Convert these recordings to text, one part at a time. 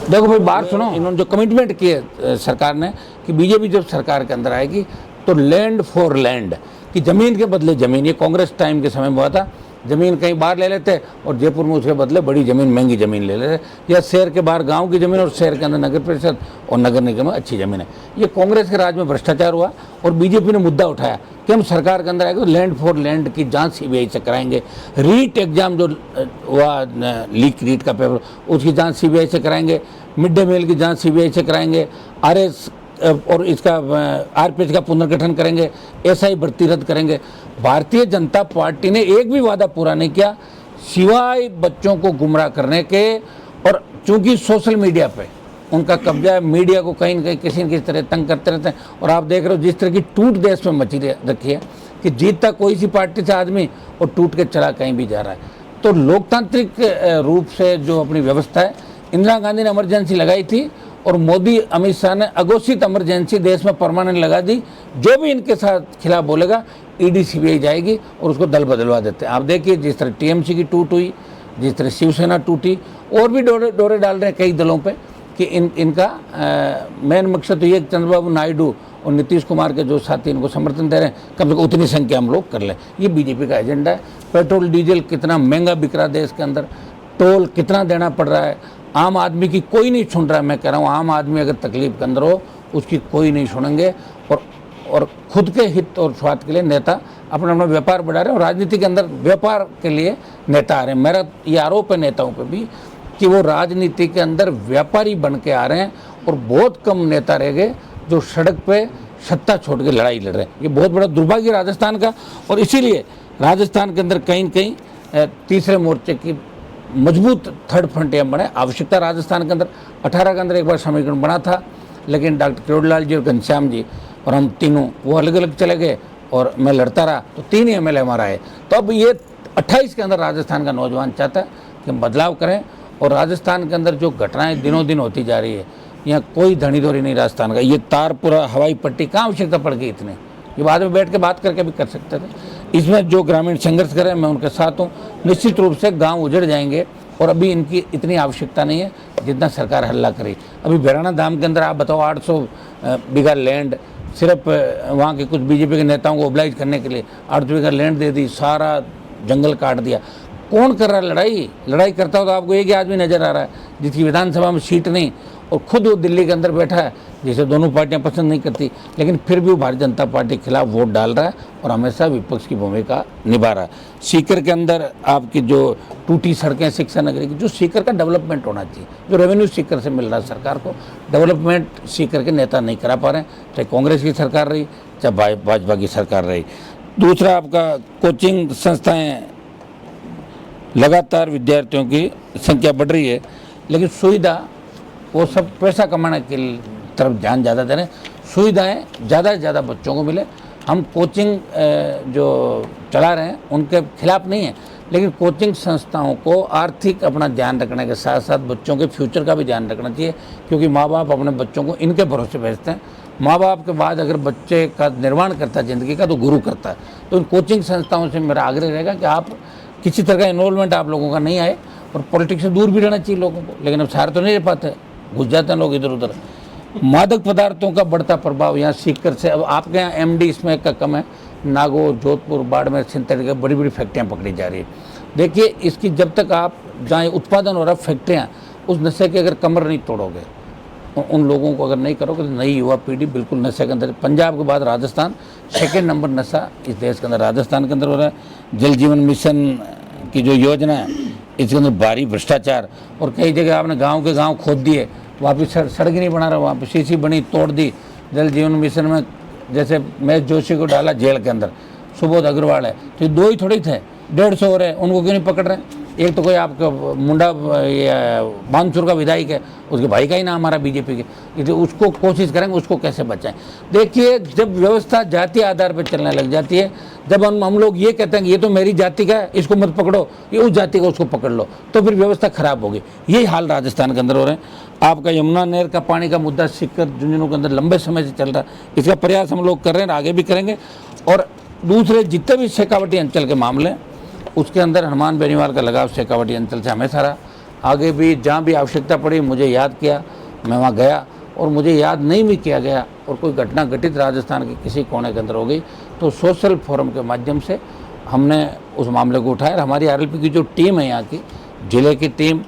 देखो भाई बात सुनो, इन्होंने जो कमिटमेंट किए सरकार ने कि बीजेपी जब सरकार के अंदर आएगी तो लैंड फॉर लैंड, कि ज़मीन के बदले ज़मीन, ये कांग्रेस टाइम के समय में हुआ था, ज़मीन कहीं बाहर ले लेते और जयपुर में उसके बदले बड़ी ज़मीन, महंगी ज़मीन ले लेते, या शहर के बाहर गांव की ज़मीन और शहर के अंदर नगर परिषद और नगर निगम में अच्छी ज़मीन है। ये कांग्रेस के राज में भ्रष्टाचार हुआ और बीजेपी ने मुद्दा उठाया कि हम सरकार के अंदर आएंगे तो लैंड फॉर लैंड की जांच सीबीआई से कराएंगे, रीट एग्जाम जो हुआ लीक रीट का पेपर उसकी जाँच सीबीआई से कराएंगे, मिड डे मील की जाँच सीबीआई से कराएंगे, आरएस और इसका आरपीएच का पुनर्गठन करेंगे, एसआई भर्ती रद्द करेंगे। भारतीय जनता पार्टी ने एक भी वादा पूरा नहीं किया सिवाय बच्चों को गुमराह करने के। और चूंकि सोशल मीडिया पे उनका कब्जा है, मीडिया को कहीं न कहीं किसी न किसी तरह तंग करते रहते हैं। और आप देख रहे हो जिस तरह की टूट देश में मची रखी है कि जीतता कोई सी पार्टी से आदमी और टूट के चला कहीं भी जा रहा है। तो लोकतांत्रिक रूप से जो अपनी व्यवस्था है, इंदिरा गांधी ने इमरजेंसी लगाई थी और मोदी अमित शाह ने अघोषित इमरजेंसी देश में परमानेंट लगा दी। जो भी इनके साथ खिलाफ बोलेगा ईडी सीबीआई जाएगी और उसको दल बदलवा देते हैं। आप देखिए जिस तरह टीएमसी की टूट हुई, जिस तरह शिवसेना टूटी, और भी डोरे डाल रहे हैं कई दलों पे कि इनका मेन मकसद तो ये चंद्रबाबू नायडू और नीतीश कुमार के जो साथी इनको समर्थन दे रहे हैं, कम से कम उतनी संख्या हम लोग कर लें। ये बीजेपी का एजेंडा है। पेट्रोल डीजल कितना महंगा बिक रहा है देश के अंदर, टोल कितना देना पड़ रहा है, आम आदमी की कोई नहीं सुन रहा है। मैं कह रहा हूँ आम आदमी अगर तकलीफ के अंदर हो उसकी कोई नहीं सुनेंगे। और खुद के हित और स्वार्थ के लिए नेता अपना अपना व्यापार बढ़ा रहे हैं और राजनीति के अंदर व्यापार के लिए नेता आ रहे हैं। मेरा ये आरोप है नेताओं पे भी कि वो राजनीति के अंदर व्यापारी बन के आ रहे हैं और बहुत कम नेता रह गए जो सड़क पे सत्ता छोड़ के लड़ाई लड़ रहे हैं। ये बहुत बड़ा दुर्भाग्य राजस्थान का। और इसीलिए राजस्थान के अंदर कहीं न कहीं तीसरे मोर्चे की मजबूत थर्ड फ्रंटियर बने आवश्यकता। राजस्थान के अंदर 18 के अंदर एक बार समीकरण बना था, लेकिन डॉक्टर किरोड़लाल जी और घनश्याम जी और हम तीनों वो अलग अलग चले गए और मैं लड़ता रहा, तो 3 ही एमएलए हमारा है। तो अब ये 28 के अंदर राजस्थान का नौजवान चाहता है कि हम बदलाव करें। और राजस्थान के अंदर जो घटनाएं दिनों दिन होती जा रही है, यहाँ कोई धनीधोरी नहीं राजस्थान का। ये तारपुरा हवाई पट्टी कहाँ आवश्यकता पड़ गई इतने, ये बाद में बैठ के बात करके भी कर सकते थे। इसमें जो ग्रामीण संघर्ष करें मैं उनके साथ हूँ। निश्चित रूप से गांव उजड़ जाएंगे और अभी इनकी इतनी आवश्यकता नहीं है जितना सरकार हल्ला करे। अभी भैराना धाम के अंदर आप बताओ 800 बीघा लैंड सिर्फ वहाँ के कुछ बीजेपी के नेताओं को ओब्लाइज करने के लिए 800 बीघा लैंड दे दी, सारा जंगल काट दिया। कौन कर रहा है लड़ाई? लड़ाई करता हो तो आपको एक ही आदमी नज़र आ रहा है जिसकी विधानसभा में सीट नहीं, और खुद वो दिल्ली के अंदर बैठा है जिसे दोनों पार्टियां पसंद नहीं करती, लेकिन फिर भी वो भारतीय जनता पार्टी के खिलाफ वोट डाल रहा है और हमेशा विपक्ष की भूमिका निभा रहा है। सीकर के अंदर आपकी जो टूटी सड़कें, शिक्षा नगरी की, जो सीकर का डेवलपमेंट होना चाहिए, जो रेवेन्यू सीकर से मिल रहा है सरकार को, डेवलपमेंट सीकर के नेता नहीं करा पा रहे हैं, चाहे कांग्रेस की सरकार रही चाहे भाजपा की सरकार रही। दूसरा आपका कोचिंग संस्थाएँ, लगातार विद्यार्थियों की संख्या बढ़ रही है, लेकिन सुविधा वो सब पैसा कमाने के तरफ ध्यान ज़्यादा दे रहे हैं। सुविधाएं ज़्यादा से ज़्यादा बच्चों को मिले। हम कोचिंग जो चला रहे हैं उनके खिलाफ नहीं है, लेकिन कोचिंग संस्थाओं को आर्थिक अपना ध्यान रखने के साथ साथ बच्चों के फ्यूचर का भी ध्यान रखना चाहिए, क्योंकि माँ बाप अपने बच्चों को इनके भरोसे भेजते हैं। माँ बाप के बाद अगर बच्चे का निर्माण करता है ज़िंदगी का तो गुरु करता है। तो इन कोचिंग संस्थाओं से मेरा आग्रह रहेगा कि आप किसी तरह का इन्वॉल्वमेंट आप लोगों का नहीं आए, और पॉलिटिक्स से दूर भी रहना चाहिए लोगों को। लेकिन अब सारे तो नहीं रह पाते, घुस जाते हैं लोग इधर उधर। मादक पदार्थों का बढ़ता प्रभाव यहाँ सीकर से, अब आपके यहाँ एमडी इसमें का कम है, नागौर, जोधपुर, बाड़मेर, सिंथेटिक बड़ी बड़ी फैक्ट्रियाँ पकड़ी जा रही है। देखिए इसकी जब तक आप जहाँ उत्पादन हो रहा है फैक्ट्रियाँ, उस नशे के अगर कमर नहीं तोड़ोगे, उन लोगों को अगर नहीं करोगे तो नई युवा पीढ़ी बिल्कुल नशे के अंदर। पंजाब के बाद राजस्थान 2nd नंबर नशा इस देश के अंदर राजस्थान के अंदर हो रहा है। जल जीवन मिशन की जो योजना है इसके अंदर भारी भ्रष्टाचार, और कई जगह आपने गांव के गांव खोद दिए, वहाँ पे सड़क नहीं बना रहा, वहाँ पे सीसी बनी तोड़ दी। जल जीवन मिशन में जैसे महेश जोशी को डाला जेल के अंदर, सुबोध अग्रवाल है, तो ये 2 ही थोड़ी थे, 150 हो रहे, उनको क्यों नहीं पकड़ रहे? एक तो कोई आपका मुंडा बानसूर का विधायक है, उसके भाई का ही नाम हमारा बीजेपी के, इसलिए उसको कोशिश करेंगे उसको कैसे बचाएं। देखिए जब व्यवस्था जाति आधार पर चलने लग जाती है, जब हम लोग ये कहते हैं कि ये तो मेरी जाति का है इसको मत पकड़ो, ये उस जाति का उसको पकड़ लो, तो फिर व्यवस्था खराब होगी। यही हाल राजस्थान के अंदर हो रहे हैं। आपका यमुना नहर का पानी का मुद्दा सीकर झुंझुनू के अंदर लंबे समय से चल रहा है, इसका प्रयास हम लोग कर रहे हैं, आगे भी करेंगे। और दूसरे जितने भी शेखावटी अंचल के मामले उसके अंदर हनुमान बेनीवाल का लगाव शेखावाटी अंचल से हमेशा रहा। आगे भी जहाँ भी आवश्यकता पड़ी मुझे याद किया, मैं वहाँ गया, और मुझे याद नहीं भी किया गया और कोई घटना घटित राजस्थान के किसी कोने के अंदर हो गई तो सोशल फोरम के माध्यम से हमने उस मामले को उठाया। हमारी आरएलपी की जो टीम है यहाँ की, जिले की टीम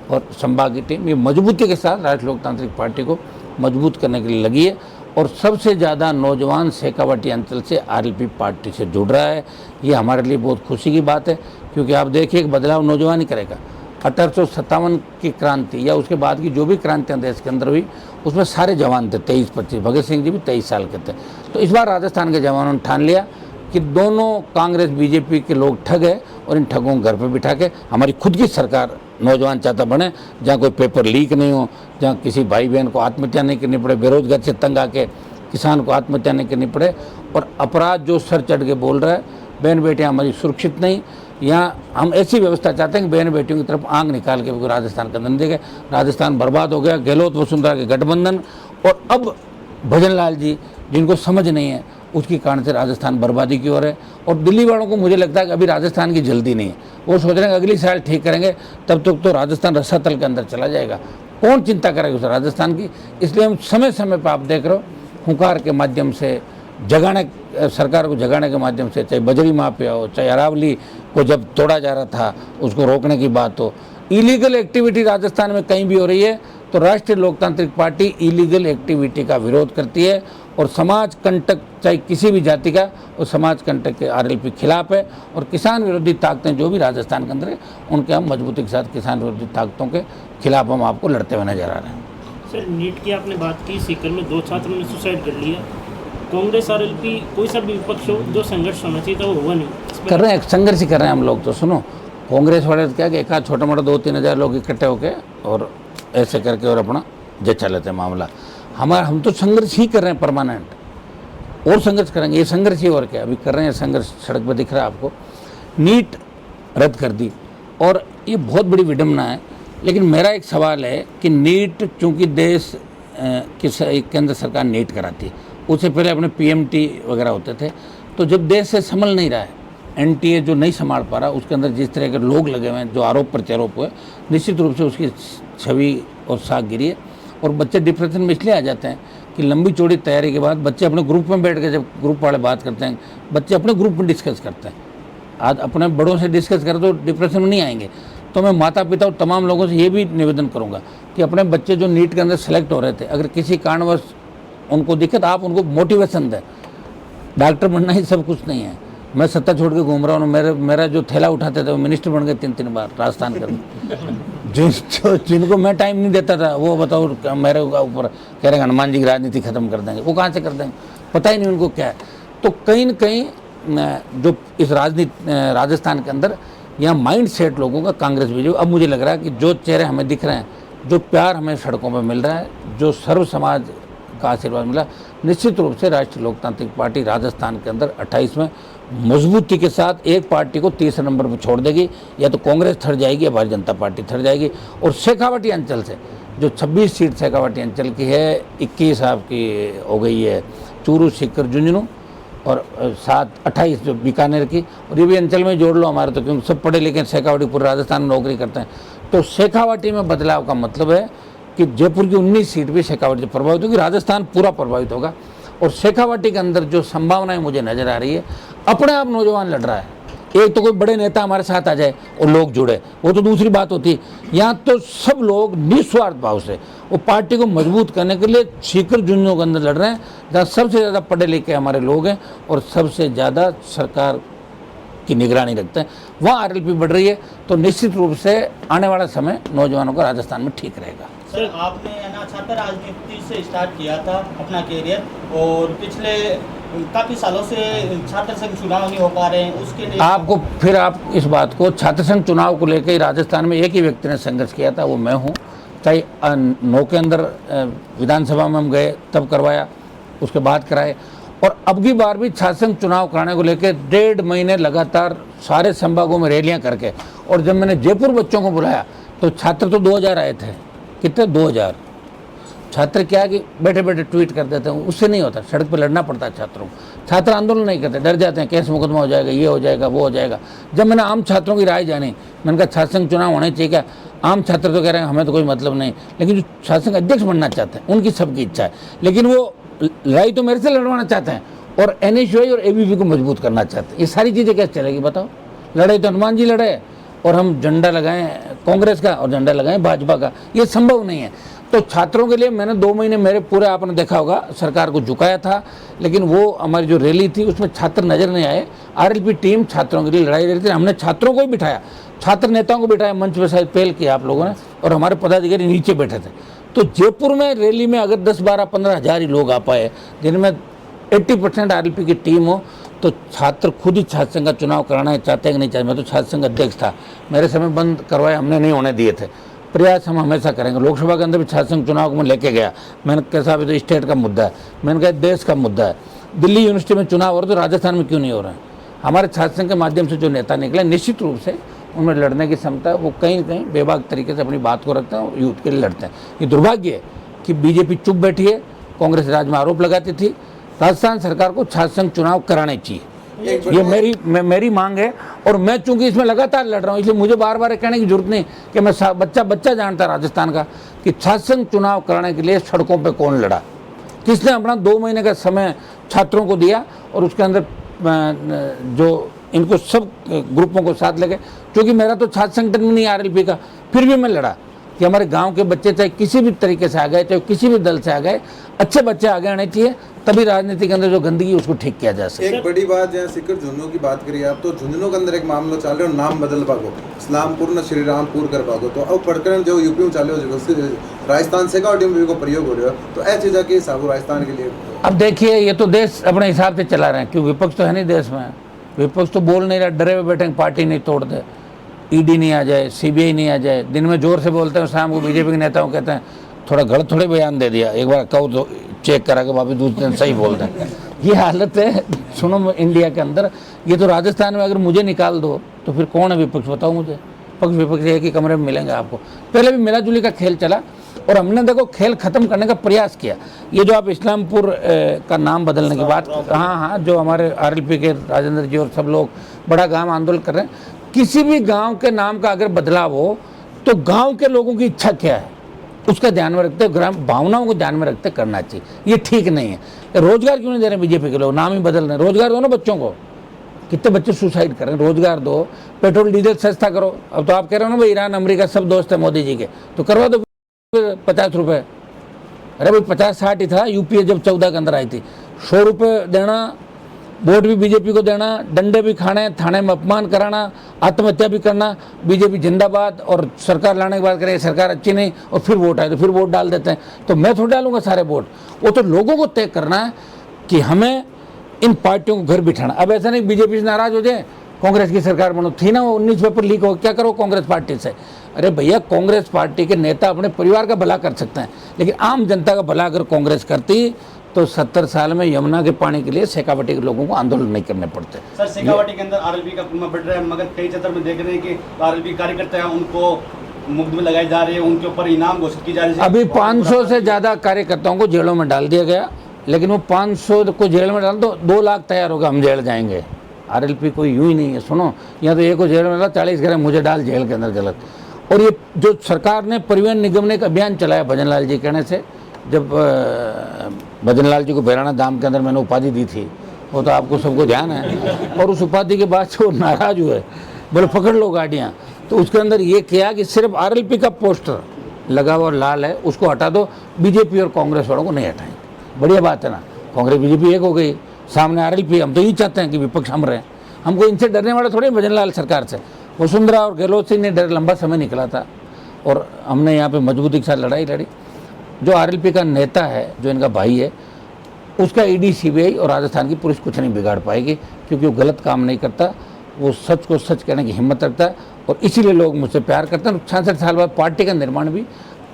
और संभाग की टीम, ये मजबूती के साथ राष्ट्रीय लोकतांत्रिक पार्टी को मजबूत करने के लिए लगी है। और सबसे ज़्यादा नौजवान शेखावाटी अंचल से आरएलपी पार्टी से जुड़ रहा है। ये हमारे लिए बहुत खुशी की बात है, क्योंकि आप देखिए एक बदलाव नौजवान ही करेगा। 1857 की क्रांति या उसके बाद की जो भी क्रांतियाँ देश के अंदर हुई, उसमें सारे जवान थे, 23-25। भगत सिंह जी भी 23 साल के थे। तो इस बार राजस्थान के जवानों ने ठान लिया कि दोनों कांग्रेस बीजेपी के लोग ठग है, और इन ठगों को घर पर बिठा के हमारी खुद की सरकार नौजवान चाहता बने, जहाँ कोई पेपर लीक नहीं हो, जहाँ किसी भाई बहन को आत्महत्या नहीं करनी पड़े, बेरोजगार से तंग आके किसान को आत्महत्या नहीं करनी पड़े, और अपराध जो सर चढ़ के बोल रहा है, बहन बेटियाँ हमारी सुरक्षित नहीं। यहाँ हम ऐसी व्यवस्था चाहते हैं कि बहन बेटियों की तरफ आंख निकाल के भी राजस्थान का अंदर देखे। राजस्थान बर्बाद हो गया, गहलोत वसुंधरा के गठबंधन, और अब भजन लाल जी जिनको समझ नहीं है, उसके कारण से राजस्थान बर्बादी की ओर है। और दिल्ली वालों को मुझे लगता है कि अभी राजस्थान की जल्दी नहीं है, वो सोच रहे हैं अगली साल ठीक करेंगे, तब तक तो राजस्थान रसातल के अंदर चला जाएगा। कौन चिंता करेगा उस राजस्थान की? इसलिए हम समय समय पर आप देख रहे हो हुंकार के माध्यम से जगाने, सरकार को जगाने के माध्यम से, चाहे बजरी माफिया हो, चाहे अरावली को जब तोड़ा जा रहा था उसको रोकने की बात हो, इलीगल एक्टिविटी राजस्थान में कहीं भी हो रही है तो राष्ट्रीय लोकतांत्रिक पार्टी इलीगल एक्टिविटी का विरोध करती है। और समाज कंटक चाहे किसी भी जाति का, वो समाज कंटक के आरएलपी खिलाफ है। और किसान विरोधी ताकतें जो भी राजस्थान के अंदर है, उनके हम मजबूती के साथ किसान विरोधी ताकतों के खिलाफ हम आपको लड़ते हुए नजर आ रहे हैं। सर, नीट की आपने बात की, सीकर में 2 छात्रों ने सुसाइड कर लिया। कांग्रेस आरएलपी कोई सा भी विपक्ष हो, जो संघर्ष होना चाहिए था वो हुआ नहीं। कर रहे हैं, संघर्ष ही कर रहे हैं हम लोग। तो सुनो, कांग्रेस वाले क्या कि एक आध छोटा मोटा 2-3 हज़ार लोग इकट्ठे होकर और ऐसे करके और अपना जचा लेते हैं मामला। हम तो संघर्ष ही कर रहे हैं परमानेंट, और संघर्ष करेंगे। ये संघर्ष ही और क्या अभी कर रहे हैं, संघर्ष सड़क पर दिख रहा है आपको। नीट रद्द कर दी और ये बहुत बड़ी विडम्बना है। लेकिन मेरा एक सवाल है कि नीट चूँकि देश की केंद्र सरकार नीट कराती है, उससे पहले अपने पीएमटी वगैरह होते थे, तो जब देश से संभल नहीं रहा है, एनटीए जो नहीं संभाल पा रहा, उसके अंदर जिस तरह के लोग लगे हुए हैं, जो आरोप प्रत्यारोप हुए, निश्चित रूप से उसकी छवि और साख गिरी है। और बच्चे डिप्रेशन में इसलिए आ जाते हैं कि लंबी चौड़ी तैयारी के बाद बच्चे अपने ग्रुप में बैठ के, जब ग्रुप वाले बात करते हैं, बच्चे अपने ग्रुप में डिस्कस करते हैं। आज अपने बड़ों से डिस्कस करें तो डिप्रेशन में नहीं आएंगे। तो मैं माता पिता और तमाम लोगों से ये भी निवेदन करूँगा कि अपने बच्चे जो नीट के अंदर सेलेक्ट हो रहे थे, अगर किसी कारणवश उनको दिक्कत, आप उनको मोटिवेशन दें। डॉक्टर बनना ही सब कुछ नहीं है। मैं सत्ता छोड़ के घूम रहा हूँ, मेरा जो थैला उठाते थे वो मिनिस्टर बन गए 3-3 बार राजस्थान के। जिनको मैं टाइम नहीं देता था, वो बताओ मेरे ऊपर कह रहे हैं हनुमान जी की राजनीति खत्म कर देंगे। वो कहाँ से कर देंगे, पता ही नहीं उनको क्या है। तो कहीं न कहीं जो इस राजस्थान के अंदर यहाँ माइंड सेट लोगों का कांग्रेस बीजेपी, अब मुझे लग रहा है कि जो चेहरे हमें दिख रहे हैं, जो प्यार हमें सड़कों पर मिल रहा है, जो सर्व समाज का आशीर्वाद मिला, निश्चित रूप से राष्ट्रीय लोकतांत्रिक पार्टी राजस्थान के अंदर 28 में मजबूती के साथ एक पार्टी को तीसरे नंबर पर छोड़ देगी। या तो कांग्रेस थड़ जाएगी या भारतीय जनता पार्टी थड़ जाएगी। और शेखावाटी अंचल से जो 26 सीट शेखावाटी अंचल की है, 21 आपकी हो गई है चूरू, सीकर, झुंझुनू, और 28 जो बीकानेर की, और ये भी अंचल में जोड़ लो हमारे, तो क्योंकि सब पढ़े लिखे शेखावाटी पूरे राजस्थान में नौकरी करते हैं। तो शेखावाटी में बदलाव का मतलब है कि जयपुर की 19 सीट भी शेखावाटी से प्रभावित होगी, राजस्थान पूरा प्रभावित होगा। और शेखावाटी के अंदर जो संभावनाएं मुझे नजर आ रही है, अपने आप नौजवान लड़ रहा है। एक तो कोई बड़े नेता हमारे साथ आ जाए और लोग जुड़े, वो तो दूसरी बात होती। यहाँ तो सब लोग निस्वार्थ भाव से वो पार्टी को मजबूत करने के लिए सीकर झुंझुनू के अंदर लड़ रहे हैं, जहाँ सबसे ज़्यादा पढ़े लिखे हमारे लोग हैं और सबसे ज़्यादा सरकार की निगरानी रखते हैं। वहाँ आरएलपी बढ़ रही है। तो निश्चित रूप से आने वाला समय नौजवानों का राजस्थान में ठीक रहेगा। सर, आपने ना छात्र राजनीति से स्टार्ट किया था अपना कैरियर, और पिछले काफ़ी सालों से छात्र संघ चुनाव नहीं हो पा रहे हैं, उसके लिए आपको फिर आप इस बात को, छात्र संघ चुनाव को लेकर राजस्थान में एक ही व्यक्ति ने संघर्ष किया था, वो मैं हूँ। चाहे 9 के अंदर विधानसभा में हम गए तब करवाया, उसके बाद कराए, और अब की बार भी छात्र संघ चुनाव कराने को लेकर 1.5 महीने लगातार सारे संभागों में रैलियाँ करके। और जब मैंने जयपुर बच्चों को बुलाया तो छात्र तो 2000 आए थे, कितने 2000, छात्र क्या है कि बैठे बैठे ट्वीट कर देते हैं, उससे नहीं होता, सड़क पर लड़ना पड़ता है छात्रों को। छात्र आंदोलन नहीं करते, डर जाते हैं केस मुकदमा हो जाएगा, ये हो जाएगा, वो हो जाएगा। जब मैंने आम छात्रों की राय जानी, मैंने कहा छात्र संघ चुनाव होने चाहिए क्या? आम छात्र तो कह रहे हैं हमें तो कोई मतलब नहीं, लेकिन जो छात्र संघ अध्यक्ष बनना चाहते हैं उनकी सबकी इच्छा है, लेकिन वो लड़ाई तो मेरे से लड़वाना चाहते हैं और NSUI और ABP को मजबूत करना चाहते हैं। ये सारी चीज़ें कैसे चलेगी बताओ? लड़ाई तो हनुमान जी लड़े और हम झंडा लगाएं कांग्रेस का और झंडा लगाएं भाजपा का, ये संभव नहीं है। तो छात्रों के लिए मैंने 2 महीने मेरे पूरे, आपने देखा होगा, सरकार को झुकाया था, लेकिन वो हमारी जो रैली थी उसमें छात्र नजर नहीं आए। RLP टीम छात्रों के लिए लड़ाई लड़ी थी, हमने छात्रों को ही बिठाया, छात्र नेताओं को बिठाया, मंच पर शायद पहल किया आप लोगों ने, और हमारे पदाधिकारी नीचे बैठे थे। तो जयपुर में रैली में अगर 10, 12, 15 हज़ार ही लोग आ पाए, जिनमें 80% RLP की टीम हो, तो छात्र खुद ही छात्र संघ का चुनाव कराना चाहते हैं कि नहीं चाहते। मैं तो छात्र संघ अध्यक्ष था, मेरे समय बंद करवाए, हमने नहीं होने दिए थे। प्रयास हम हमेशा करेंगे। लोकसभा के अंदर भी छात्र संघ चुनाव को मैं लेके गया, मैंने कहा साहब ये तो स्टेट का मुद्दा है, मैंने कहा देश का मुद्दा है। दिल्ली यूनिवर्सिटी में चुनाव हो रहा, तो राजस्थान में क्यों नहीं हो रहा है? हमारे छात्र संघ के माध्यम से जो नेता निकले, निश्चित रूप से उनमें लड़ने की क्षमता है, वो कहीं कहीं बेबाक तरीके से अपनी बात को रखते हैं और यूथ के लिए लड़ते हैं। ये दुर्भाग्य है कि बीजेपी चुप बैठी है, कांग्रेस राज्य में आरोप लगाती थी। राजस्थान सरकार को छात्र संघ चुनाव कराने चाहिए, ये मेरी मांग है। और मैं चूंकि इसमें लगातार लड़ रहा हूँ, इसलिए मुझे बार बार कहने की जरूरत नहीं कि मैं बच्चा जानता राजस्थान का कि छात्र संघ चुनाव कराने के लिए सड़कों पे कौन लड़ा, किसने अपना 2 महीने का समय छात्रों को दिया, और उसके अंदर जो इनको सब ग्रुपों को साथ लगे। क्योंकि मेरा तो छात्र संगठन नहीं RLP का, फिर भी मैं लड़ा कि हमारे गांव के बच्चे चाहे किसी भी तरीके से आ गए, चाहे किसी भी दल से आ गए, अच्छे बच्चे आगे आने चाहिए, तभी राजनीति के अंदर जो गंदगी उसको ठीक किया जा सके। एक बड़ी बात यहाँ सीकर झुंझुनू की बात करिए आप, तो झुंझुनू के अंदर एक मामला चल रहा है, नाम बदल पागो, इस्लामपुर न श्री रामपुर कर पागो, तो अब प्रकरण जो यूपी में चालू हो राजस्थान से का DMV को प्रयोग हो रहा है, तो ऐसी चीज़ की साहब राजस्थान के लिए। अब देखिए, ये तो देश अपने हिसाब से चला रहे हैं, क्यों विपक्ष तो है नहीं देश में, विपक्ष तो बोल नहीं रहा, डरे हुए बैठे, पार्टी नहीं तोड़ दे, ED नहीं आ जाए, CBI नहीं आ जाए, दिन में जोर से बोलते हैं, शाम को बीजेपी के नेताओं कहते हैं थोड़ा गलत थोड़े बयान दे दिया, एक बार कहो तो चेक करा के वापस दूसरे दिन सही बोलते हैं। ये हालत है सुनो इंडिया के अंदर। ये तो राजस्थान में अगर मुझे निकाल दो तो फिर कौन है विपक्ष, बताओ मुझे। पक्ष विपक्ष एक ही कमरे में मिलेंगे आपको। पहले भी मिला जुली का खेल चला और हमने देखो खेल खत्म करने का प्रयास किया। ये जो आप इस्लामपुर का नाम बदलने की बात, हाँ, जो हमारे RLP के राजेंद्र जी और सब लोग बड़ा गांव आंदोलन कर रहे हैं, किसी भी गांव के नाम का अगर बदलाव हो तो गांव के लोगों की इच्छा क्या है उसका ध्यान में रखते, ग्राम भावनाओं को ध्यान में रखते करना चाहिए। ये ठीक नहीं है। रोजगार क्यों नहीं दे रहे बीजेपी के लोग, नाम ही बदल रहे हैं। रोजगार दो ना बच्चों को, कितने बच्चे सुसाइड कर रहे हैं, रोजगार दो, पेट्रोल डीजल सस्ता करो। अब तो आप कह रहे हो ना भाई ईरान अमेरिका सब दोस्त है मोदी जी के, तो करवा दो 50 रुपये। अरे भाई 50-60 ही था UPA जब 14 के अंदर आई थी। 100 रुपये देना, वोट भी बीजेपी को देना, डंडे भी खाने, थाने में अपमान कराना, आत्महत्या भी करना, बीजेपी जिंदाबाद, और सरकार लाने के बाद करें सरकार अच्छी नहीं, और फिर वोट आए तो फिर वोट डाल देते हैं। तो मैं थोड़ा डालूंगा सारे वोट, वो तो लोगों को तय करना है कि हमें इन पार्टियों को घर बिठाना। अब ऐसा नहीं बीजेपी से नाराज हो जाए, कांग्रेस की सरकार बनो, थी ना वो 19 पेपर लीक हो, क्या करो कांग्रेस पार्टी से। अरे भैया, कांग्रेस पार्टी के नेता अपने परिवार का भला कर सकते हैं, लेकिन आम जनता का भला अगर कांग्रेस करती तो 70 साल में यमुना के पानी के लिए शेखावटी के लोगों को आंदोलन नहीं करने पड़ते। सर, शेखावटी के अंदर RLP का कुम्मा बढ़ रहा है, मगर कई क्षेत्र में देख रहे हैं कि RLP कार्यकर्ता हैं उनको मुक्त में लगाए जा रहे हैं, उनके ऊपर इनाम घोषित की जा रही है। अभी 500 से ज़्यादा कार्यकर्ताओं को जेलों में डाल दिया गया, लेकिन वो 500 को जेल में डाल दो 2 लाख तैयार होगा, हम जेल जाएंगे। RLP कोई यूँ ही नहीं है। सुनो, यहाँ तो एक को जेल में डाला, 40 कह रहे मुझे डाल जेल के अंदर, गलत। और ये जो सरकार ने परिवहन निगम ने एक अभियान चलाया भजन लाल जी कहने से, जब भजन लाल जी को बेराना दाम के अंदर मैंने उपाधि दी थी, वो तो आपको सबको ध्यान है, और उस उपाधि के बाद से वो नाराज हुए, बोले पकड़ लो गाड़ियाँ। तो उसके अंदर ये किया कि सिर्फ RLP का पोस्टर लगा हुआ लाल है उसको हटा दो, बीजेपी और कांग्रेस वालों को नहीं हटाएंगे। बढ़िया बात है ना, कांग्रेस बीजेपी एक हो गई, सामने RLP। हम तो यही चाहते हैं कि विपक्ष हम रहें, हमको इनसे डरने वाले थोड़े भजन लाल सरकार से। वसुंधरा और गहलोत सिंह ने डर लंबा समय निकला था और हमने यहाँ पे मजबूती के साथ लड़ाई लड़ी। जो RLP का नेता है, जो इनका भाई है, उसका ED CBI और राजस्थान की पुलिस कुछ नहीं बिगाड़ पाएगी, क्योंकि वो गलत काम नहीं करता, वो सच को सच कहने की हिम्मत रखता है, और इसीलिए लोग मुझसे प्यार करते हैं। 66 साल बाद पार्टी का निर्माण भी,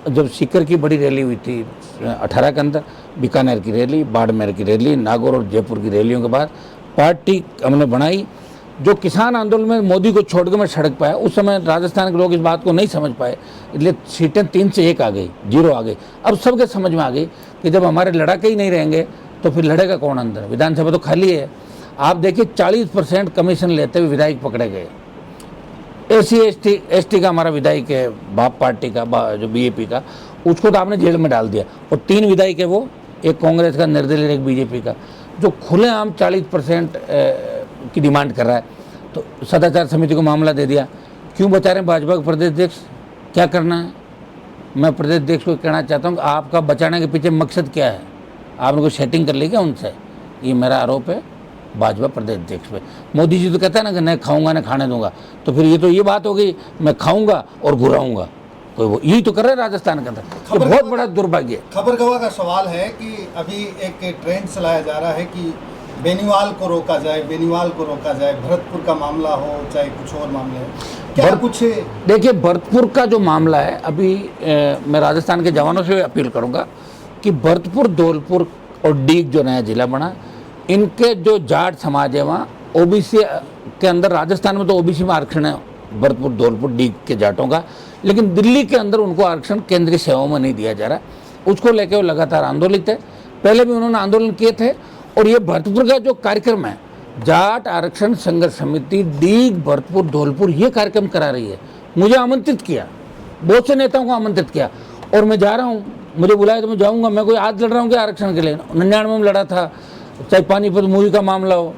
जब सीकर की बड़ी रैली हुई थी 18 के अंदर, बीकानेर की रैली, बाड़मेर की रैली, नागौर और जयपुर की रैलियों के बाद पार्टी हमने बनाई, जो किसान आंदोलन में मोदी को छोड़ के मैं सड़क पाया, उस समय राजस्थान के लोग इस बात को नहीं समझ पाए, इसलिए सीटें 3 से 1 आ गई, 0 आ गई। अब सबके समझ में आ गई कि जब हमारे लड़ाके ही नहीं रहेंगे तो फिर लड़ेगा कौन अंदर, विधानसभा तो खाली है। आप देखिए 40% कमीशन लेते हुए विधायक पकड़े गए। SC ST का हमारा विधायक है, बाप पार्टी का, जो BJP का, उसको तो आपने जेल में डाल दिया। और 3 विधायक है वो, एक कांग्रेस का निर्दलीय, एक BJP का, जो खुलेआम 40% की डिमांड कर रहा है। तो सदाचार समिति को मामला दे दिया। क्यों बचा रहे हैं भाजपा के प्रदेश अध्यक्ष, क्या करना है? मैं प्रदेश अध्यक्ष को कहना चाहता हूँ कि आपका बचाने के पीछे मकसद क्या है? आपने कोई सेटिंग कर ली क्या उनसे? ये मेरा आरोप है भाजपा प्रदेश अध्यक्ष पे। मोदी जी तो कहता है ना कि नहीं खाऊंगा ना खाने दूंगा, तो फिर ये बात हो गई, मैं खाऊंगा और घुराऊंगा। कोई वो यही तो कर रहे हैं राजस्थान के अंदर। ये बहुत बड़ा दुर्भाग्य है। खबरगवा का सवाल है कि अभी एक ट्रेंड चलाया जा रहा है कि बेनीवाल को रोका जाए, बेनीवाल को रोका जाए, भरतपुर का मामला हो चाहे कुछ और मामले हो, क्या कुछ? देखिए, भरतपुर का जो मामला है, अभी मैं राजस्थान के जवानों से अपील करूंगा कि भरतपुर, धौलपुर और डीग जो नया जिला बना, इनके जो जाट समाज है वहाँ OBC के अंदर, राजस्थान में तो OBC में आरक्षण है भरतपुर, धौलपुर, डीग के जाटों का, लेकिन दिल्ली के अंदर उनको आरक्षण केंद्रीय सेवाओं में नहीं दिया जा रहा। उसको लेकर वो लगातार आंदोलित है। पहले भी उन्होंने आंदोलन किए थे। और ये भरतपुर का जो कार्यक्रम है, जाट आरक्षण संघर्ष समिति डीग, भरतपुर, धौलपुर, ये कार्यक्रम करा रही है। मुझे आमंत्रित किया, बहुत से नेताओं को आमंत्रित किया, और मैं जा रहा हूँ। मुझे बुलाया तो मैं जाऊँगा। मैं कोई आज लड़ रहा हूँ कि आरक्षण के लिए? 99 में लड़ा था, चाहे पानीपत मूवी का मामला हो,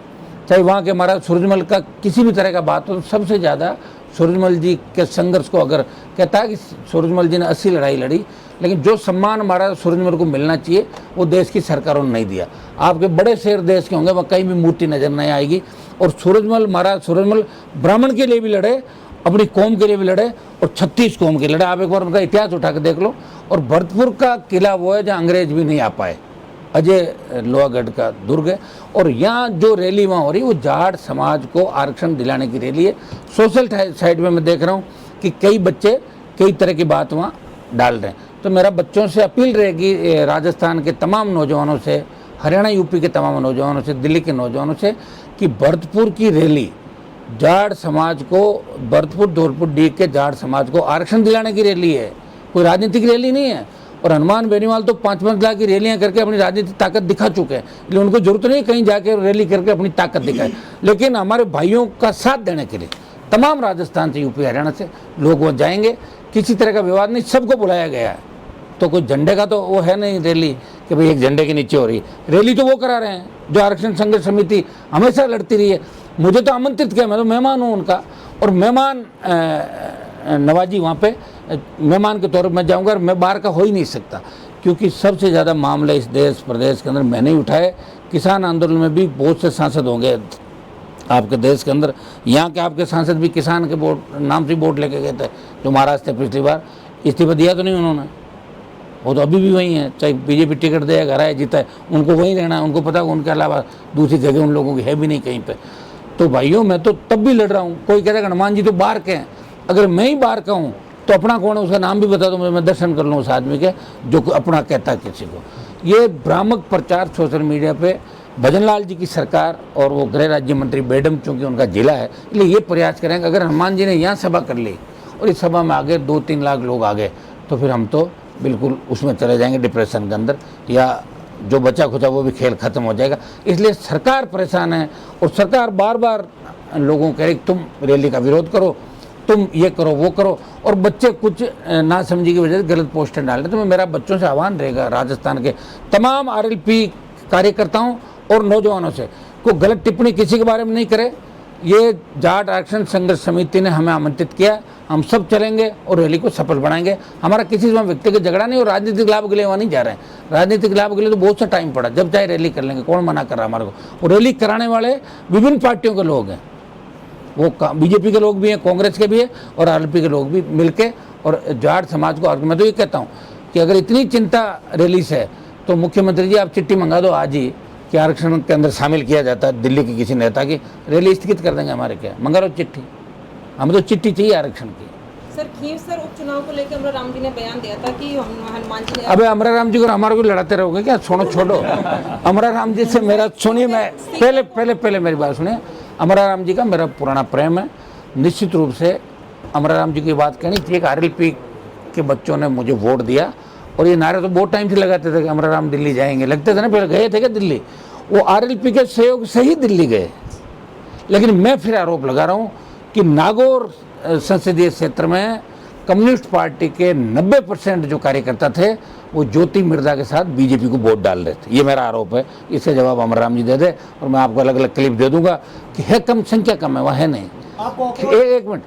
चाहे वहाँ के महाराज सूरजमल का किसी भी तरह का बात हो। सबसे ज़्यादा सूरजमल जी के संघर्ष को अगर कहता है कि सूरजमल जी ने 80 लड़ाई लड़ी, लेकिन जो सम्मान महाराज सूरजमल को मिलना चाहिए वो देश की सरकारों ने नहीं दिया। आपके बड़े शहर देश के होंगे, वहाँ कहीं भी मूर्ति नजर नहीं आएगी। और सूरजमल, महाराज सूरजमल ब्राह्मण के लिए भी लड़े, अपनी कौम के लिए भी लड़े, और 36 कौम के लड़े। आप एक बार उनका इतिहास उठा के देख लो। और भरतपुर का किला वो है जहाँ अंग्रेज भी नहीं आ पाए, अजय लोहागढ़ का दुर्ग है। और यहाँ जो रैली वहाँ हो रही है वो जाट समाज को आरक्षण दिलाने की रैली है। सोशल साइड में मैं देख रहा हूँ कि कई बच्चे कई तरह की बात वहाँ डाल रहे हैं। तो मेरा बच्चों से अपील रहेगी, राजस्थान के तमाम नौजवानों से, हरियाणा यूपी के तमाम नौजवानों से, दिल्ली के नौजवानों से, कि भरतपुर की रैली जाट समाज को, भरतपुर, धौलपुर, डीग के जाट समाज को आरक्षण दिलाने की रैली है, कोई राजनीतिक रैली नहीं है। और हनुमान बेनीवाल तो 5-5 लाख की रैलियां करके अपनी राजनीतिक ताकत दिखा चुके हैं, इसलिए उनको जरूरत नहीं कहीं जाके रैली करके अपनी ताकत दिखाए। लेकिन हमारे भाइयों का साथ देने के लिए तमाम राजस्थान से, यूपी, हरियाणा से लोग वो जाएंगे। किसी तरह का विवाद नहीं, सबको बुलाया गया है। तो कोई झंडे का तो वो है नहीं रैली कि भाई एक झंडे के नीचे हो रही है। रैली तो वो करा रहे हैं जो आरक्षण संघर्ष समिति हमेशा लड़ती रही है। मुझे तो आमंत्रित किया, मैं तो मेहमान हूँ उनका, और मेहमान नवाजी वहाँ पे मेहमान के तौर पर मैं जाऊँगा। और मैं बाहर का हो ही नहीं सकता, क्योंकि सबसे ज़्यादा मामले इस देश प्रदेश के अंदर मैंने ही उठाए। किसान आंदोलन में भी बहुत से सांसद होंगे आपके देश के अंदर। यहाँ के आपके सांसद भी किसान के वोट नाम से वोट लेके गए थे, जो महाराज थे पिछली बार। इस्तीफा दिया तो नहीं उन्होंने, वो तो अभी भी वही है। चाहे BJP टिकट दे, घर आए, जीता है, उनको वहीं रहना है। उनको पता है उनके अलावा दूसरी जगह उन लोगों की है भी नहीं कहीं पे। तो भाइयों, मैं तो तब भी लड़ रहा हूँ। कोई कह रहा है हनुमान जी तो बाहर के हैं, अगर मैं ही बाहर का हूँ तो अपना कौन है उसका नाम भी बता दो, मैं दर्शन कर लूँ उस आदमी के जो अपना कहता है किसी को। ये भ्रामक प्रचार सोशल मीडिया पे भजनलाल जी की सरकार और वो गृह राज्य मंत्री बेडम, चूँकि उनका जिला है, इसलिए ये प्रयास करेंगे। अगर हनुमान जी ने यहाँ सभा कर ली और इस सभा में आगे 2-3 लाख लोग आ गए, तो फिर हम तो बिल्कुल उसमें चले जाएंगे डिप्रेशन के अंदर, या जो बचा खुचा वो भी खेल खत्म हो जाएगा। इसलिए सरकार परेशान है, और सरकार बार बार लोगों को कह रही तुम रैली का विरोध करो, तुम ये करो, वो करो, और बच्चे कुछ ना समझी की वजह से गलत पोस्टर डाल रहे। तो मेरा बच्चों से आह्वान रहेगा, राजस्थान के तमाम RLP कार्यकर्ताओं और नौजवानों से, को गलत टिप्पणी किसी के बारे में नहीं करे। ये जाट आरक्षण संघर्ष समिति ने हमें आमंत्रित किया, हम सब चलेंगे और रैली को सफल बनाएंगे। हमारा किसी से व्यक्तिगत झगड़ा नहीं, और राजनीतिक लाभ के लिए वहाँ नहीं जा रहे हैं। राजनीतिक लाभ के लिए तो बहुत सा टाइम पड़ा, जब चाहे रैली कर लेंगे, कौन मना कर रहा है हमारे को। और रैली कराने वाले विभिन्न पार्टियों के लोग हैं, वो BJP के लोग भी हैं, कांग्रेस के भी हैं, और RLP के लोग भी मिलके, और जाट समाज को। मैं तो ये कहता हूँ कि अगर इतनी चिंता रैली से है तो मुख्यमंत्री जी आप चिट्ठी मंगा दो आज ही कि आरक्षण के अंदर शामिल किया जाता है दिल्ली के किसी नेता की, रैली स्थगित कर देंगे हमारे। क्या मंगा लो चिट्ठी, हमें तो चिट्ठी चाहिए आरक्षण की। सर, खींवसर उपचुनाव को लेकर अमरा राम जी ने बयान दिया था कि हनुमान जी ने। अबे अमरा राम जी को हमारे को लड़ाते रहोगे क्या? छोड़ो। अमरा राम जी से मेरा सुनिए, मैं पहले मेरी बात सुनिए। अमराराम जी का मेरा पुराना प्रेम है। निश्चित रूप से अमराराम जी की बात कहनी चाहिए कि आरएलपी के बच्चों ने मुझे वोट दिया, और ये नारे तो बहुत टाइम से लगाते थे कि अमराराम दिल्ली जाएंगे, लगते थे ना, पहले गए थे क्या दिल्ली, वो आरएलपी के सहयोग से ही दिल्ली गए। लेकिन मैं फिर आरोप लगा रहा हूँ कि नागौर संसदीय क्षेत्र में कम्युनिस्ट पार्टी के 90% जो कार्यकर्ता थे वो ज्योति मिर्जा के साथ बीजेपी को वोट डाल रहे थे। ये मेरा आरोप है, इससे जवाब अमराराम जी दे दे, और मैं आपको अलग अलग क्लिप दे दूंगा कि है कम, संख्या कम है, वह है नहीं। एक मिनट,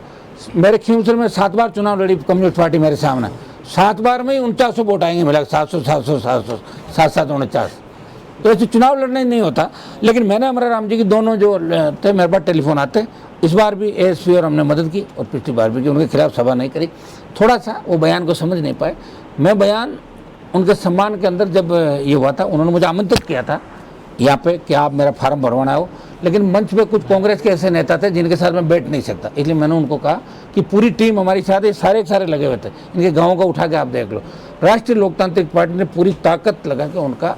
मेरे खींवसर में 7 बार चुनाव लड़ी कम्युनिस्ट पार्टी मेरे सामने, 7 बार में ही 49 वोट आएंगे, मिला 700 700 700 749। तो ऐसे चुनाव लड़ना ही नहीं होता। लेकिन मैंने अमराराम जी की दोनों जो थे मेरे पास टेलीफोन आते, इस बार भी एएसपी और हमने मदद की, और पिछली बार भी कि उनके खिलाफ सभा नहीं करी। थोड़ा सा वो बयान को समझ नहीं पाए। मैं बयान उनके सम्मान के अंदर जब ये हुआ था, उन्होंने मुझे आमंत्रित किया था यहाँ पे कि आप मेरा फार्म भरवाना हो, लेकिन मंच पे कुछ कांग्रेस के ऐसे नेता थे जिनके साथ मैं बैठ नहीं सकता, इसलिए मैंने उनको कहा कि पूरी टीम हमारी साथ है, सारे के सारे लगे हुए थे, इनके गाँव का उठा के आप देख लो। राष्ट्रीय लोकतांत्रिक पार्टी ने पूरी ताकत लगा के उनका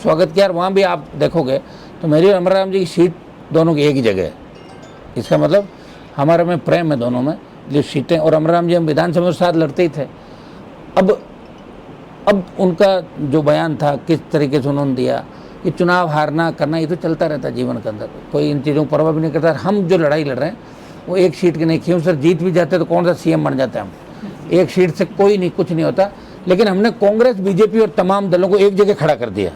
स्वागत किया। और वहाँ भी आप देखोगे तो मेरी और अमराराम जी की सीट दोनों की एक ही जगह है। इसका मतलब हमारे में प्रेम है दोनों में, जो सीटें, और अमराराम जी हम विधानसभा में साथ लड़ते ही थे। अब उनका जो बयान था किस तरीके से उन्होंने दिया, ये चुनाव हारना करना ये तो चलता रहता है जीवन के अंदर, कोई इन चीज़ों को परवाह भी नहीं करता। हम जो लड़ाई लड़ रहे हैं वो एक सीट की नहीं, क्यों सर, जीत भी जाते तो कौन सा सीएम बन जाते हैं हम, एक सीट से कोई नहीं, कुछ नहीं होता। लेकिन हमने कांग्रेस, बीजेपी और तमाम दलों को एक जगह खड़ा कर दिया,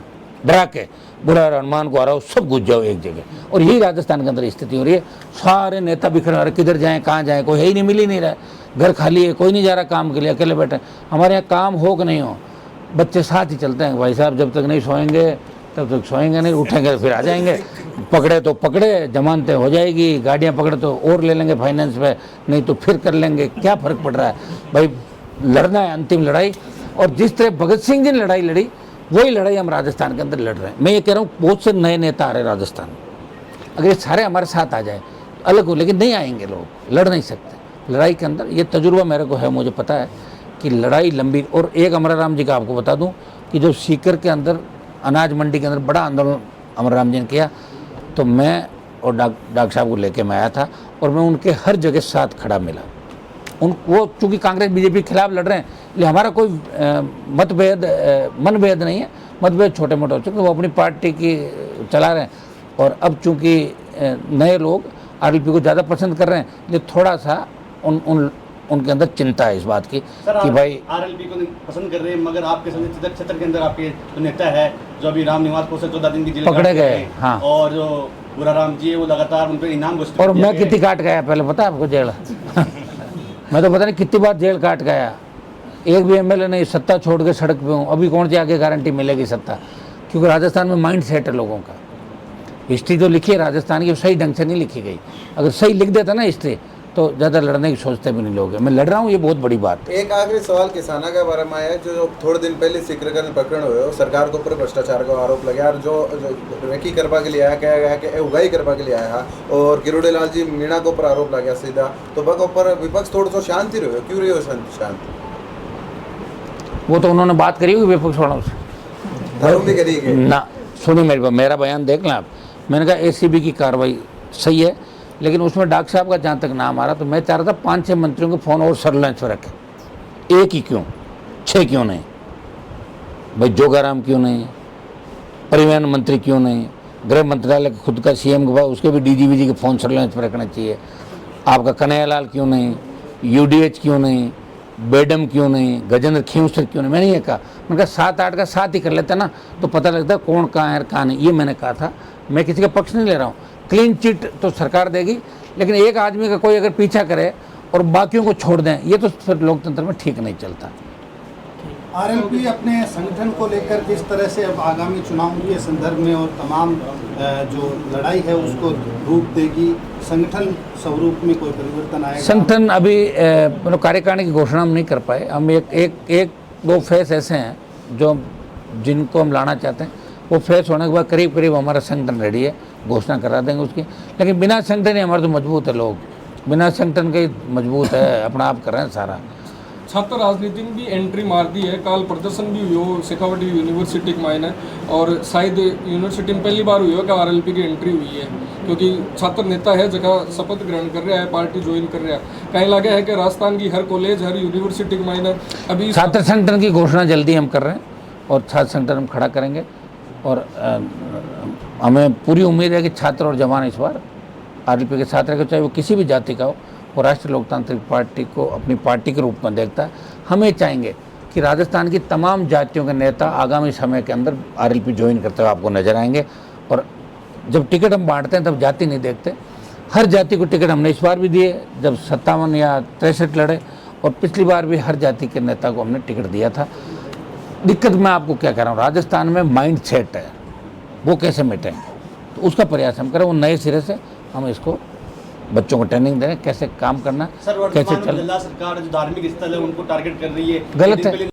डरा के, बुरा हनुमान को हराओ, सब घुस जाओ एक जगह। और यही राजस्थान के अंदर स्थिति हो रही है। सारे नेता बिखरे हुए, किधर जाएं कहाँ जाएं, कोई है ही नहीं, मिल ही नहीं रहा है, घर खाली है, कोई नहीं जा रहा काम के लिए, अकेले बैठे। हमारे यहाँ काम हो कि नहीं हो, बच्चे साथ ही चलते हैं, भाई साहब जब तक नहीं सोएंगे तब तक सोएंगे नहीं, उठेंगे तो फिर आ जाएंगे, पकड़े तो पकड़े, जमानतें हो जाएगी, गाड़ियाँ पकड़े तो और ले लेंगे फाइनेंस पे, नहीं तो फिर कर लेंगे, क्या फ़र्क पड़ रहा है भाई, लड़ना है अंतिम लड़ाई। और जिस तरह भगत सिंह जी ने लड़ाई लड़ी, वही लड़ाई हम राजस्थान के अंदर लड़ रहे हैं। मैं ये कह रहा हूँ बहुत से नए नेता आ रहे हैं राजस्थान में, अगर ये सारे हमारे साथ आ जाए अलग हो, लेकिन नहीं आएंगे लोग, लड़ नहीं सकते लड़ाई के अंदर। ये तजुर्बा मेरे को है, मुझे पता है कि लड़ाई लंबी। और एक अमराराम जी का आपको बता दूं कि जो सीकर के अंदर अनाज मंडी के अंदर बड़ा आंदोलन अमराराम जी ने किया, तो मैं और डॉक्टर साहब को लेके मैं आया था, और मैं उनके हर जगह साथ खड़ा मिला। वो चूँकि कांग्रेस बीजेपी के खिलाफ लड़ रहे हैं, इसलिए हमारा कोई मनभेद नहीं है, मतभेद छोटे मोटे हो चुके, वो अपनी पार्टी की चला रहे हैं। और अब चूँकि नए लोग आरएलपी को ज़्यादा पसंद कर रहे हैं, इसलिए थोड़ा सा उनके अंदर चिंता है इस बात की कि भाई आरएलपी को पसंद कर रहे हैं, मगर आपके संसदीय क्षेत्र के अंदर आपके जो नेता है जो अभी रामनिवास को 14 दिन की जेल पकड़े गए, हाँ, और जो बुराराम जी है वो लगातार उन पर इनाम घोषित, और मैं कितनी काट गया पहले पता है आपको जेल मैं तो पता नहीं कितनी बार जेल काट गया, एक भी एमएलए नहीं, सत्ता छोड़ के सड़क पे हूँ। अभी कौन सी आगे गारंटी मिलेगी सत्ता, क्योंकि राजस्थान में माइंड सेट है लोगों का। हिस्ट्री जो लिखी है राजस्थान की सही ढंग से नहीं लिखी गई, अगर सही लिख देता ना हिस्ट्री तो ज़्यादा लड़ने की सोचते भी नहीं लोग। मैं लड़ रहा हूँ, ये बहुत बड़ी बात है। एक आखिरी सवाल किसाना के बारे में आया, जो थोड़े दिन पहले सीकर में पकड़ हुए हो, सरकार के ऊपर भ्रष्टाचार का आरोप लगा, और जो रेकी करवा के लिए आया, क्या गया कि उगाई करवा के लिए आया, और किरोड़ी लाल जी मीणा के ऊपर आरोप लगा सीधा, तो बक ऊपर विपक्ष थोड़ा सा शांति रहे, क्यों रही हो शांत? वो तो उन्होंने बात करी हुई विपक्ष वालों से, धर्म भी करी ना सुनी मेरा बयान देख लें आप। मैंने कहा एसीबी की कार्रवाई सही है, लेकिन उसमें डॉक्टर साहब का जहाँ तक नाम आ रहा, तो मैं चाह रहा था 5-6 मंत्रियों के फ़ोन और सर्विलांस पर रखें, एक ही क्यों, 6 क्यों नहीं भाई, जोगाराम क्यों नहीं, परिवहन मंत्री क्यों नहीं, गृह मंत्रालय का खुद का सीएम के पास, उसके भी डीजीपी के फ़ोन सर्विलांस पर रखना चाहिए। आपका कन्हैयालाल क्यों नहीं, यूडीएच क्यों नहीं, बेडम क्यों नहीं, गजेंद्र खींवसर क्यों नहीं। मैंने ये कहा, मैंने कहा 7-8 का साथ ही कर लेते ना, तो पता लगता है कौन कहाँ है कहाँ नहीं। ये मैंने कहा था, मैं किसी का पक्ष नहीं ले रहा हूँ। क्लीन चिट तो सरकार देगी, लेकिन एक आदमी का कोई अगर पीछा करे और बाकियों को छोड़ दें, ये तो फिर लोकतंत्र में ठीक नहीं चलता। आरएलपी अपने संगठन को लेकर किस तरह से अब आगामी चुनाव के संदर्भ में और तमाम जो लड़ाई है उसको रूप देगी, संगठन स्वरूप में कोई परिवर्तन आएगा? संगठन अभी मतलब कार्यकारिणी की घोषणा हम नहीं कर पाए। हम एक दो फेस ऐसे हैं जो जिनको हम लाना चाहते हैं, वो फेस होने के बाद करीब करीब हमारा संगठन रेडी है, घोषणा करा देंगे उसकी। लेकिन बिना संगठन ही हमारे तो मजबूत है लोग, बिना संगठन के मजबूत है, अपना आप कर रहे हैं सारा। छात्र राजनीति में भी एंट्री मार दी है। कल प्रदर्शन भी हुई हो शेखावटी यूनिवर्सिटी में मायने, और शायद यूनिवर्सिटी में पहली बार हुई हो कि आरएलपी की एंट्री हुई है, क्योंकि छात्र नेता है जगह शपथ ग्रहण कर रहा है, पार्टी ज्वाइन कर रहा है। कहीं लगे है कि राजस्थान की हर कॉलेज हर यूनिवर्सिटी में मायने अभी छात्र संगठन की घोषणा जल्दी हम कर रहे हैं और छात्र संगठन हम खड़ा करेंगे। और हमें पूरी उम्मीद है कि छात्र और जवान इस बार आरएलपी के साथ रहेगा, चाहे वो किसी भी जाति का हो। वो राष्ट्रीय लोकतांत्रिक पार्टी को अपनी पार्टी के रूप में देखता है। हमें चाहेंगे कि राजस्थान की तमाम जातियों के नेता आगामी समय के अंदर आरएलपी ज्वाइन करते हुए आपको नजर आएंगे। और जब टिकट हम बांटते हैं तब जाति नहीं देखते, हर जाति को टिकट हमने इस बार भी दिए जब 57 या 63 लड़े, और पिछली बार भी हर जाति के नेता को हमने टिकट दिया था। दिक्कत मैं आपको क्या कह रहा हूँ, राजस्थान में माइंड सेट है, वो कैसे मिटें, तो उसका प्रयास हम करें। वो नए सिरे से हम इसको बच्चों को ट्रेनिंग दें कैसे काम करना, सर कैसे वर्तमान में जिला सरकार जो धार्मिक स्थल है उनको टारगेट कर रही है, गलत एक दिन है। पहले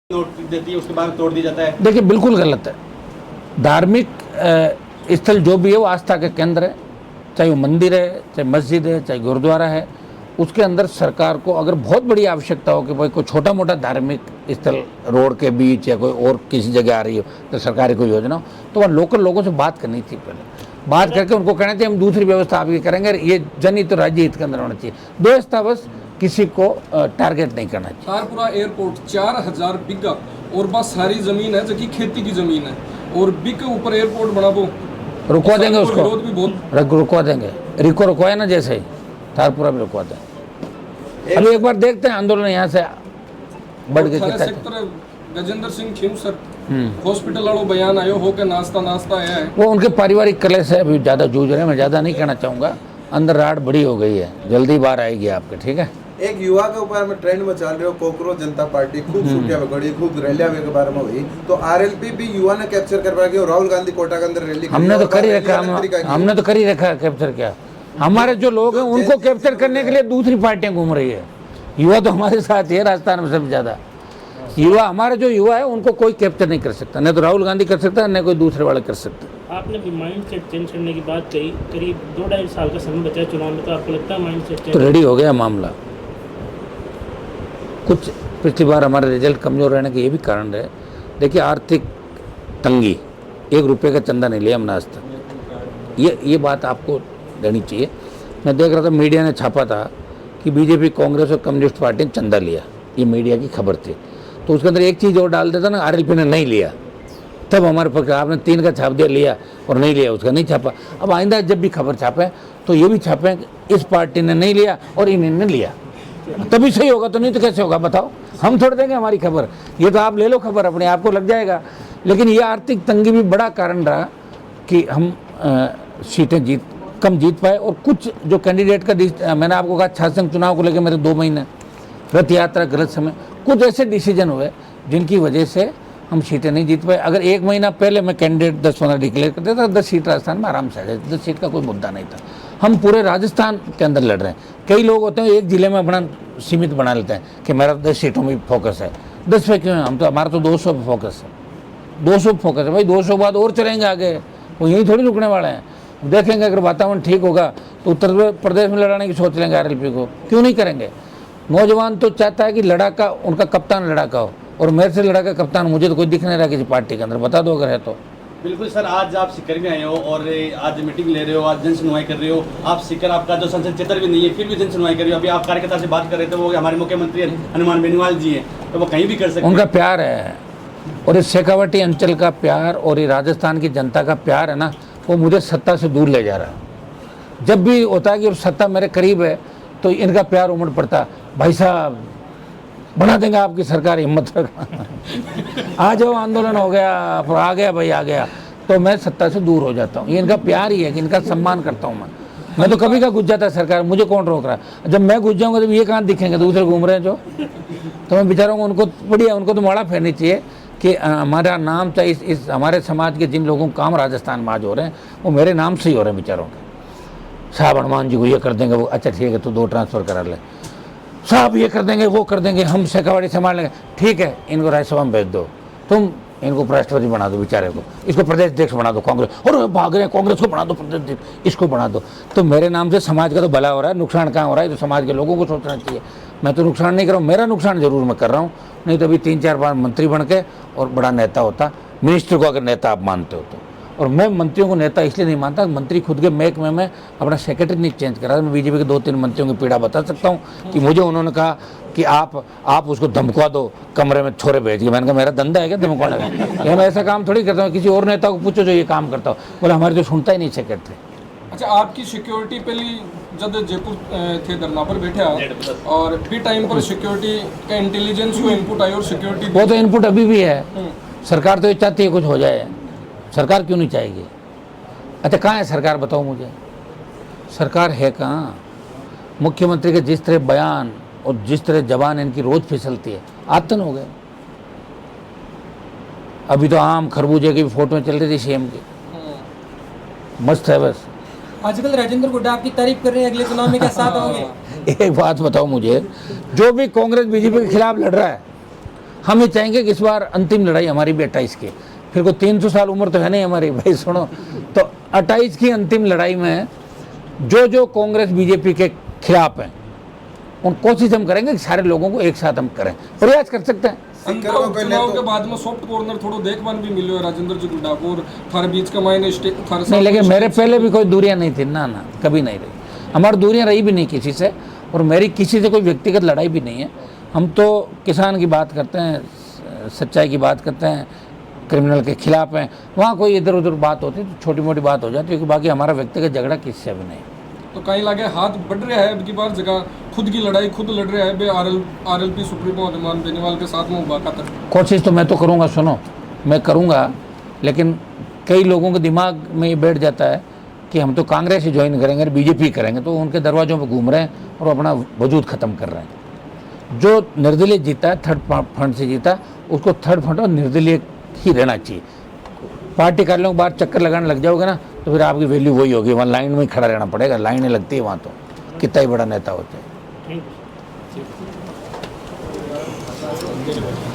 नोटिस देती है, उसके बाद तोड़ दिया जाता है। देखिए बिल्कुल गलत है। धार्मिक स्थल जो भी है वो आस्था के केंद्र है, चाहे वो मंदिर है, चाहे मस्जिद है, चाहे गुरुद्वारा है। उसके अंदर सरकार को अगर बहुत बड़ी आवश्यकता हो कि भाई कोई छोटा मोटा धार्मिक स्थल रोड के बीच या कोई और किसी जगह आ रही हो तो सरकारी कोई योजना हो, तो वह लोकल लोगों से बात करनी थी, पहले बात करके उनको कहना चाहिए हम दूसरी व्यवस्था आपकी करेंगे। ये जनहित तो राज्य हित के अंदर होना चाहिए, व्यवस्था बस किसी को टारगेट नहीं करना चाहिए। तारपुरा एयरपोर्ट 4000 बीघा और बस सारी जमीन है जो कि खेती की जमीन है, और बी के ऊपर एयरपोर्ट बना दो, रुकवा देंगे उसको, विरोध भी बहुत रुकवा देंगे। रिको रुकवाए ना जैसे तारपुरा भी रुकवा दें। अभी एक बार देखते हैं आंदोलन यहाँ से बढ़ के थाने कितना। सेक्टर गजेंद्र सिंह खीमसर हॉस्पिटल वालों बयान आयो हो के नाश्ता आया है। वो उनके पारिवारिक कलेश से अभी ज़्यादा जूझ रहे हैं, मैं ज़्यादा नहीं कहना चाहूँगा। अंदर राड बड़ी हो गई है, जल्दी बाहर आएगी आपके, ठीक है। एक युवा के ऊपर में ट्रेंड में चल रहे हो, कॉकरोच जनता पार्टी खूब छुट्टियां पकड़ी, खूब रैलियां के बारे में हुई, तो आरएलपी भी युवा ने कैप्चर कर पाया कि राहुल गांधी कोटा के अंदर रैली हमने तो कर ही रखा, हमने तो कर ही रखा कैप्चर किया। हमारे जो लोग हैं उनको कैप्चर करने के लिए दूसरी पार्टियां घूम रही है। युवा तो हमारे साथ ही है राजस्थान में सबसे ज़्यादा। युवा हमारे जो युवा है उनको कोई कैप्चर नहीं कर सकता, न तो राहुल गांधी कर सकता है न कोई दूसरे वाले कर सकता। आपने भी माइंड सेट चेंज करने की बात कही, करीब 2-2.5 साल का समय बचा है चुनाव में, तो आपको लगता है माइंड सेट तो चेंज? रेडी हो गया मामला। कुछ पिछली बार हमारे रिजल्ट कमज़ोर रहने के ये भी कारण है। देखिए आर्थिक तंगी, 1 रुपये का चंदा नहीं लिया हमने आज तक, ये बात आपको देनी चाहिए। मैं देख रहा था मीडिया ने छापा था कि बीजेपी कांग्रेस और कम्युनिस्ट पार्टी ने चंदा लिया, ये मीडिया की खबर थी। तो उसके अंदर एक चीज़ और डाल देता ना, आरएलपी ने नहीं लिया, तब हमारे पक्ष आपने 3 का छाप दिया, लिया और नहीं लिया उसका नहीं छापा। अब आइंदा जब भी खबर छापें तो ये भी छापें कि इस पार्टी ने नहीं लिया और इन्होंने लिया, तभी सही होगा, तो नहीं तो कैसे होगा बताओ। हम छोड़ देंगे हमारी खबर, ये तो आप ले लो खबर अपने आप को लग जाएगा। लेकिन ये आर्थिक तंगी भी बड़ा कारण रहा कि हम सीटें कम जीत पाए। और कुछ जो कैंडिडेट का मैंने आपको कहा छात्र संघ चुनाव को लेकर मेरे 2 महीने, रथ यात्रा गलत समय, कुछ ऐसे डिसीजन हुए जिनकी वजह से हम सीटें नहीं जीत पाए। अगर 1 महीना पहले मैं कैंडिडेट 10-15 डिक्लेयर कर देता, 10 सीट राजस्थान में आराम से आ जाती, 10 सीट का कोई मुद्दा नहीं था। हम पूरे राजस्थान के अंदर लड़ रहे हैं। कई लोग होते हैं एक जिले में अपना सीमित बना लेते हैं कि मेरा 10 सीटों में फोकस है। 10 पे क्यों है, हम तो हमारा तो 200 पे फोकस है, 200 फोकस है भाई। 200 बाद और चलेंगे आगे, वो यहीं थोड़ी रुकने वाले हैं। देखेंगे अगर वातावरण ठीक होगा तो उत्तर प्रदेश में लड़ाने की सोच लेंगे आरएलपी को, क्यों नहीं करेंगे। नौजवान तो चाहता है कि लड़ाका उनका कप्तान लड़ाका हो, और मेरे से लड़ाका कप्तान मुझे तो कोई दिख नहीं रहा किसी पार्टी के अंदर, बता दो अगर है तो। बिल्कुल सर, आज आप सीकर में आए हो और आज मीटिंग ले रहे हो, आज जन सुनवाई कर रहे हो। आप सीकर, आपका जो संसद क्षेत्र भी नहीं है, फिर भी जन सुनवाई कर रहे हो। अभी आप कार्यकर्ता से बात कर रहे थे, वो हमारे मुख्यमंत्री हनुमान बेनीवाल जी हैं, तो वो कहीं भी कर सकते हैं। उनका प्यार है, और इस शेखावटी अंचल का प्यार और ये राजस्थान की जनता का प्यार है ना, वो मुझे सत्ता से दूर ले जा रहा है। जब भी होता है कि सत्ता मेरे करीब है तो इनका प्यार उमड़ पड़ता, भाई साहब बना देंगे आपकी सरकार, हिम्मत रखना आ जाओ, आंदोलन हो गया, आ गया भाई आ गया, तो मैं सत्ता से दूर हो जाता हूँ। ये इनका प्यार ही है कि इनका सम्मान करता हूँ मैं तो कभी का घुस जाता है सरकार, मुझे कौन रोक रहा है। जब मैं घुस जाऊँगा तो ये कहाँ दिखेंगे, दूसरे घूम रहे हैं जो, तो मैं बेचारों को उनको बढ़िया, उनको तो माड़ा फेरनी चाहिए कि हमारा नाम चाहे इस हमारे समाज के जिन लोगों को काम राजस्थान में आज हो रहे हैं वो मेरे नाम से ही हो रहे हैं बेचारों के। साहब हनुमान जी को ये कर देंगे, वो अच्छा ठीक है तो 2 ट्रांसफ़र करा ले, साहब ये कर देंगे वो कर देंगे, हम शेखावटी संभाल लेंगे, ठीक है इनको राज्यसभा में भेज दो, तुम इनको उपराष्ट्रपति बना दो बेचारे को, इसको प्रदेश अध्यक्ष बना दो कांग्रेस, और भाग रहे हैं कांग्रेस को बना दो प्रदेश अध्यक्ष, इसको बना दो। तो मेरे नाम से समाज का तो भला हो रहा है, नुकसान कहाँ हो रहा है, तो समाज के लोगों को सोचना चाहिए। मैं तो नुकसान नहीं कर रहा हूँ, मेरा नुकसान जरूर मैं कर रहा हूँ, नहीं तो अभी 3-4 बार मंत्री बन के और बड़ा नेता होता। मिनिस्टर को अगर नेता आप मानते हो तो, और मैं मंत्रियों को नेता इसलिए नहीं मानता, मंत्री खुद के महकमे में अपना सेक्रेटरी नहीं चेंज करा। मैं बीजेपी के 2-3 मंत्रियों की पीड़ा बता सकता हूँ कि मुझे उन्होंने कहा कि आप उसको धमकवा दो कमरे में छोरे भेज के। मैंने कहा मेरा धंधा है क्या धमकवाने का? मैं ऐसा काम थोड़ी करता हूँ, किसी और नेता को पूछो जो ये काम करता हो। बोले हमारे तो सुनता ही नहीं सेक्रेटरी। अच्छा, आपकी सिक्योरिटी पहली जब जयपुर थे धरना पर बैठे आप, और भी टाइम पर सिक्योरिटी का इंटेलिजेंस को इनपुट आई और सिक्योरिटी वो तो इनपुट अभी भी है। सरकार तो ये चाहती है कुछ हो जाए, सरकार क्यों नहीं चाहेगी? अच्छा कहाँ है सरकार बताओ मुझे, सरकार है कहाँ? मुख्यमंत्री के जिस तरह बयान और जिस तरह जबान इनकी रोज फिसलती है, आतन हो गए। अभी तो आम खरबूजे की फोटो चल रही थी सीएम की, मस्त है बस। आजकल राजेंद्र गुड्डा आपकी तारीफ कर रहे हैं, अगले चुनाव में क्या साथ होंगे? एक बात बताओ मुझे, जो भी कांग्रेस बीजेपी के खिलाफ लड़ रहा है, हम ये चाहेंगे कि इस बार अंतिम लड़ाई हमारी भी 28 की। फिर को 300 साल उम्र तो है नहीं हमारी भाई, सुनो तो 28 की अंतिम लड़ाई में जो कांग्रेस बीजेपी के खिलाफ हैं, उन कोशिश हम करेंगे कि सारे लोगों को एक साथ हम करें, प्रयास कर सकते हैं। चुनाव के बाद में सॉफ्ट कॉर्नर थोड़ा देखभाल भी मिलो है राजेंद्र जी गुड्डा को, और थारे बीच का मायने नहीं, लेकिन मेरे पहले भी कोई दूरियां नहीं थी ना, कभी नहीं रही। हमारी दूरियां रही भी नहीं किसी से, और मेरी किसी से कोई व्यक्तिगत लड़ाई भी नहीं है। हम तो किसान की बात करते हैं, सच्चाई की बात करते हैं, क्रिमिनल के खिलाफ हैं। वहाँ कोई इधर उधर बात होती है तो छोटी मोटी बात हो जाती है, क्योंकि बाकी हमारा व्यक्तिगत झगड़ा किसी से भी नहीं। तो कहीं लगे हाथ बढ़ रहा है अब की बार, जगह खुद की लड़ाई खुद लड़ रहा है आरएलपी सुप्रीमो हनुमान बेनीवाल के साथ में मुबाकात। कोशिश तो मैं तो करूँगा, सुनो मैं करूँगा, लेकिन कई लोगों के दिमाग में ये बैठ जाता है कि हम तो कांग्रेस ही ज्वाइन करेंगे, बीजेपी करेंगे, तो उनके दरवाज़ों पर घूम रहे हैं और अपना वजूद ख़त्म कर रहे हैं। जो निर्दलीय जीता है, थर्ड फ्रंट से जीता, उसको थर्ड फ्रंट और निर्दलीय ही रहना चाहिए। पार्टी कार्यालयों के बाहर चक्कर लगाने लग जाओगे ना, तो फिर आपकी वैल्यू वही होगी, वहाँ लाइन में ही खड़ा रहना पड़ेगा। लाइनें लगती है वहाँ तो, कितना ही बड़ा नेता होते हैं। Thank you.